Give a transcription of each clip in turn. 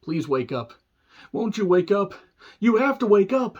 Please wake up. Won't you wake up? You have to wake up.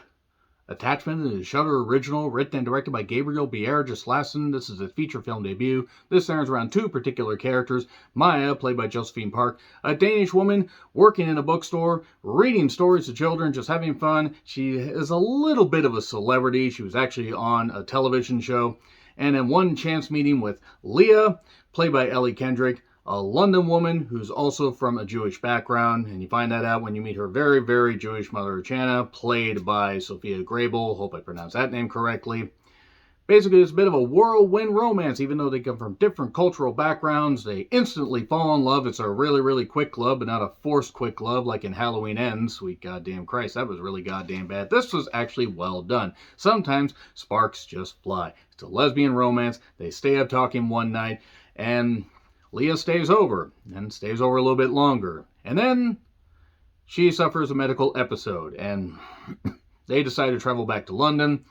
Attachment is a Shudder original, written and directed by Gabriel Bierge-Lassen. This is his feature film debut. This centers around two particular characters. Maya, played by Josephine Park, a Danish woman working in a bookstore, reading stories to children, just having fun. She is a little bit of a celebrity. She was actually on a television show. And in one chance meeting with Leah, played by Ellie Kendrick, a London woman who's also from a Jewish background, and you find that out when you meet her very, very Jewish mother, Chana, played by Sophia Grable. Hope I pronounced that name correctly. Basically, it's a bit of a whirlwind romance. Even though they come from different cultural backgrounds, they instantly fall in love. It's a really, really quick love, but not a forced quick love like in Halloween Ends. Sweet goddamn Christ, that was really goddamn bad. This was actually well done. Sometimes sparks just fly. It's a lesbian romance. They stay up talking one night, and Leah stays over, and stays over a little bit longer. And then she suffers a medical episode, and they decide to travel back to London.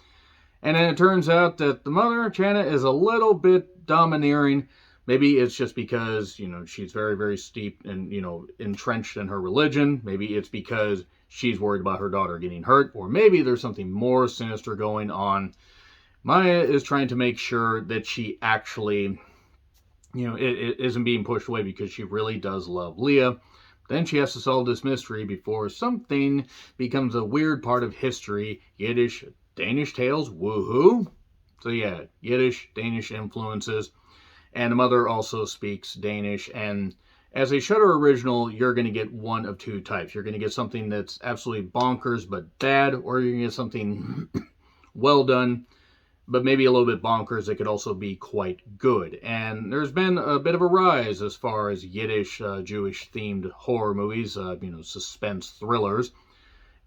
And then it turns out that the mother, Chana, is a little bit domineering. Maybe it's just because, she's very, very steeped and, entrenched in her religion. Maybe it's because she's worried about her daughter getting hurt. Or maybe there's something more sinister going on. Maya is trying to make sure that she actually, it isn't being pushed away because she really does love Leah. Then she has to solve this mystery before something becomes a weird part of history. Yiddish, Danish tales, woohoo. So yeah, Yiddish, Danish influences. And the mother also speaks Danish. And as a Shudder original, you're going to get one of two types. You're going to get something that's absolutely bonkers but bad, or you're going to get something well done but maybe a little bit bonkers. It could also be quite good. And there's been a bit of a rise as far as Yiddish, Jewish-themed horror movies, suspense thrillers.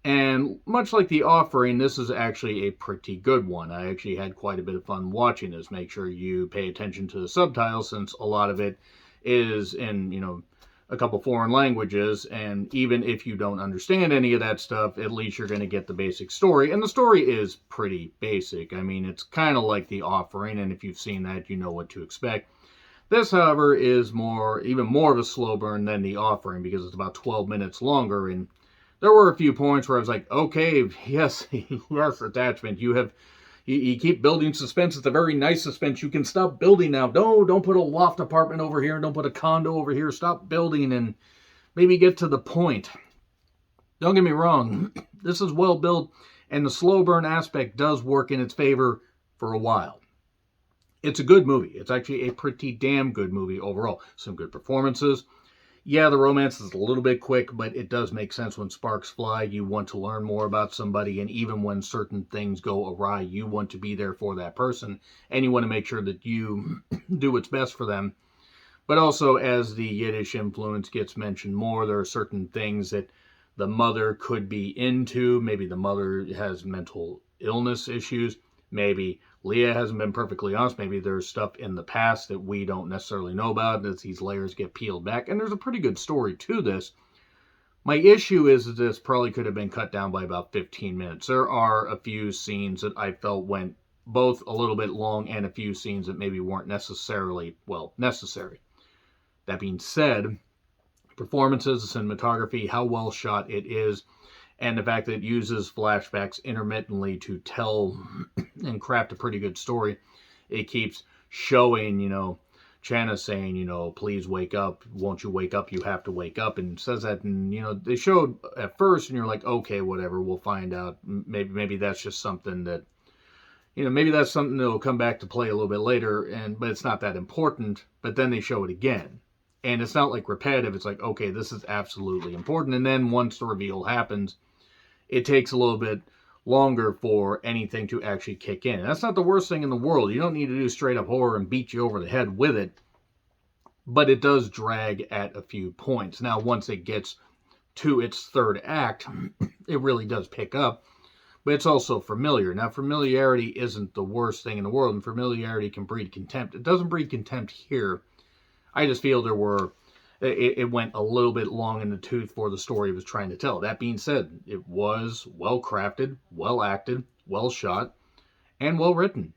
And much like The Offering, this is actually a pretty good one. I actually had quite a bit of fun watching this. Make sure you pay attention to the subtitles, since a lot of it is in, a couple foreign languages, and even if you don't understand any of that stuff, at least you're going to get the basic story. And the story is pretty basic. I mean, it's kind of like The Offering, and if you've seen that, you know what to expect. This, however, is even more of a slow burn than The Offering, because it's about 12 minutes longer, and there were a few points where I was like, okay, yes, yes, attachment, you keep building suspense. It's a very nice suspense. You can stop building now. No, don't put a loft apartment over here. Don't put a condo over here. Stop building and maybe get to the point. Don't get me wrong. This is well built, and the slow burn aspect does work in its favor for a while. It's a good movie. It's actually a pretty damn good movie overall. Some good performances. Yeah, the romance is a little bit quick, but it does make sense when sparks fly. You want to learn more about somebody, and even when certain things go awry, you want to be there for that person, and you want to make sure that you do what's best for them. But also, as the Yiddish influence gets mentioned more, there are certain things that the mother could be into. Maybe the mother has mental illness issues. Maybe Leah hasn't been perfectly honest. Maybe there's stuff in the past that we don't necessarily know about as these layers get peeled back. And there's a pretty good story to this. My issue is that this probably could have been cut down by about 15 minutes. There are a few scenes that I felt went both a little bit long, and a few scenes that maybe weren't necessarily, necessary. That being said, performances, the cinematography, how well shot it is, and the fact that it uses flashbacks intermittently to tell and craft a pretty good story. It keeps showing, Chana saying, please wake up. Won't you wake up? You have to wake up. And says that, and, they showed at first, and you're like, okay, whatever, we'll find out. Maybe that's just something that, maybe that's something that'll come back to play a little bit later, but it's not that important. But then they show it again. And it's not like repetitive. It's like, okay, this is absolutely important. And then once the reveal happens, it takes a little bit longer for anything to actually kick in. And that's not the worst thing in the world. You don't need to do straight up horror and beat you over the head with it. But it does drag at a few points. Now, once it gets to its third act, it really does pick up. But it's also familiar. Now, familiarity isn't the worst thing in the world. And familiarity can breed contempt. It doesn't breed contempt here. I just feel it went a little bit long in the tooth for the story it was trying to tell. That being said, it was well crafted, well acted, well shot, and well written.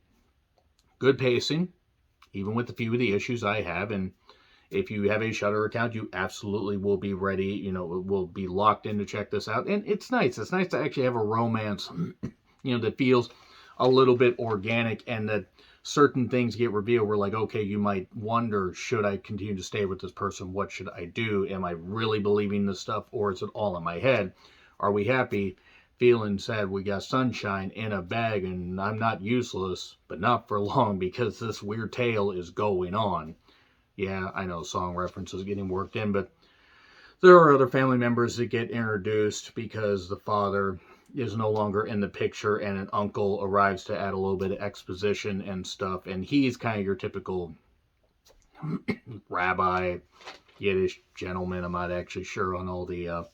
Good pacing, even with a few of the issues I have. And If you have a Shudder account, you absolutely will be ready, will be locked in to check this out. And it's nice. It's nice to actually have a romance, that feels a little bit organic, and that certain things get revealed. We're like, okay, you might wonder, should I continue to stay with this person? What should I do? Am I really believing this stuff, or is it all in my head? Are we happy, feeling sad? We got sunshine in a bag, and I'm not useless, but not for long, because this weird tale is going on. Yeah, I know song references getting worked in, but there are other family members that get introduced because the father is no longer in the picture, and an uncle arrives to add a little bit of exposition and stuff, and he's kind of your typical rabbi, Yiddish gentleman. I'm not actually sure on all the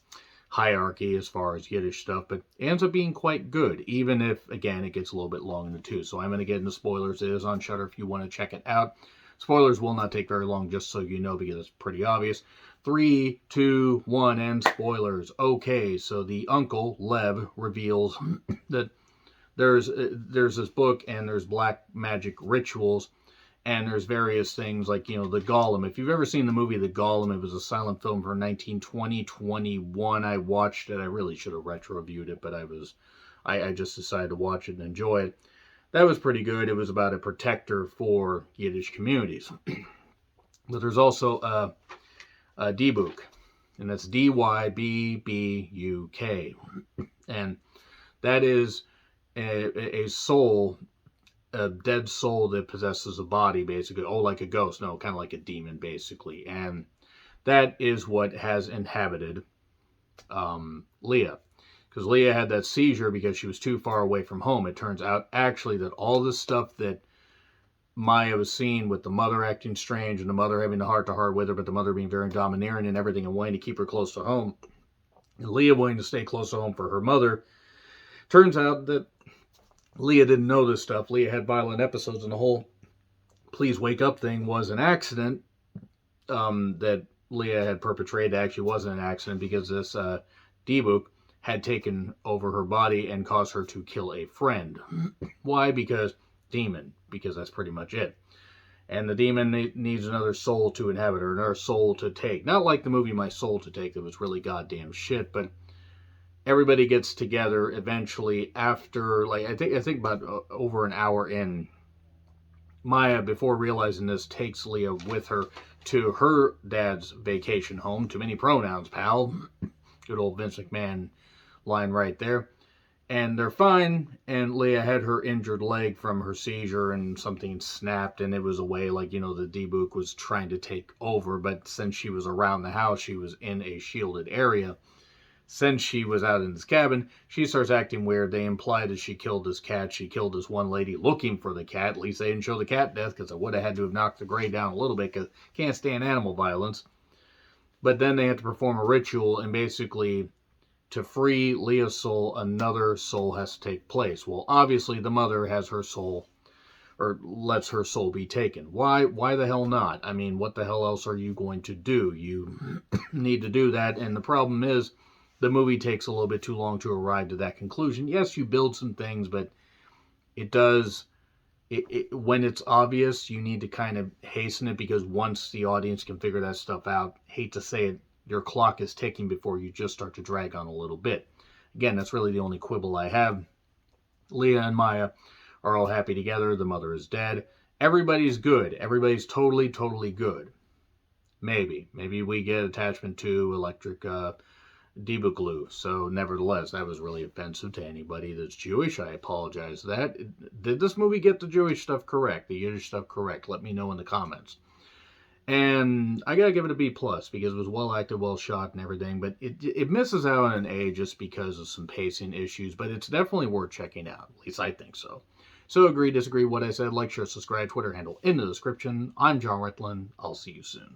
hierarchy as far as Yiddish stuff, but it ends up being quite good, even if, again, it gets a little bit long in the tooth. So I'm going to get into spoilers. It is on Shudder if you want to check it out. Spoilers will not take very long, just so you know, because it's pretty obvious. 3, 2, 1, and spoilers. Okay, so the uncle, Lev, reveals that there's this book, and there's black magic rituals, and there's various things like, the Golem. If you've ever seen the movie The Golem, it was a silent film from 1920-21. I watched it. I really should have retro-viewed it, but I just decided to watch it and enjoy it. That was pretty good. It was about a protector for Yiddish communities. But there's also a Dibuk, and that's Dybuk. And that is a soul, a dead soul that possesses a body, basically. Oh, like a ghost. No, kind of like a demon, basically. And that is what has inhabited Leah. Because Leah had that seizure because she was too far away from home. It turns out, actually, that all the stuff that Maya was seeing, with the mother acting strange, and the mother having the heart-to-heart with her, but the mother being very domineering and everything, and wanting to keep her close to home, and Leah wanting to stay close to home for her mother, turns out that Leah didn't know this stuff. Leah had violent episodes, and the whole please wake up thing was an accident that Leah had perpetrated. Actually wasn't an accident, because this Dibuk had taken over her body and caused her to kill a friend. Why? Because demon. Because that's pretty much it. And the demon needs another soul to inhabit her, another soul to take. Not like the movie My Soul to Take, that was really goddamn shit, but everybody gets together eventually after, like, I think about over an hour in. Maya, before realizing this, takes Leah with her to her dad's vacation home. Too many pronouns, pal. Good old Vince McMahon line right there. And they're fine, and Leah had her injured leg from her seizure, and something snapped, and it was a way, like, the Dibuk was trying to take over, but since she was around the house, she was in a shielded area. Since she was out in this cabin, she starts acting weird. They imply that she killed this cat. She killed this one lady looking for the cat. At least they didn't show the cat death, because I would have had to have knocked the gray down a little bit, because can't stand animal violence. But then they had to perform a ritual, and basically, to free Leah's soul, another soul has to take place. Well, obviously, the mother has her soul, or lets her soul be taken. Why the hell not? I mean, what the hell else are you going to do? You need to do that, and the problem is, the movie takes a little bit too long to arrive to that conclusion. Yes, you build some things, but it does, when it's obvious, you need to kind of hasten it, because once the audience can figure that stuff out, hate to say it, your clock is ticking before you just start to drag on a little bit. Again, that's really the only quibble I have. Leah and Maya are all happy together. The mother is dead. Everybody's good. Everybody's totally, totally good. Maybe we get attachment to electric Dibuk glue. So nevertheless, that was really offensive to anybody that's Jewish. I apologize for that. Did this movie get the Jewish stuff correct, the Yiddish stuff correct? Let me know in the comments. And I gotta give it a B+, because it was well acted, well shot, and everything. But it misses out on an A just because of some pacing issues. But it's definitely worth checking out. At least I think so. So agree, disagree, what I said, like, share, subscribe, Twitter handle in the description. I'm John Ritlin. I'll see you soon.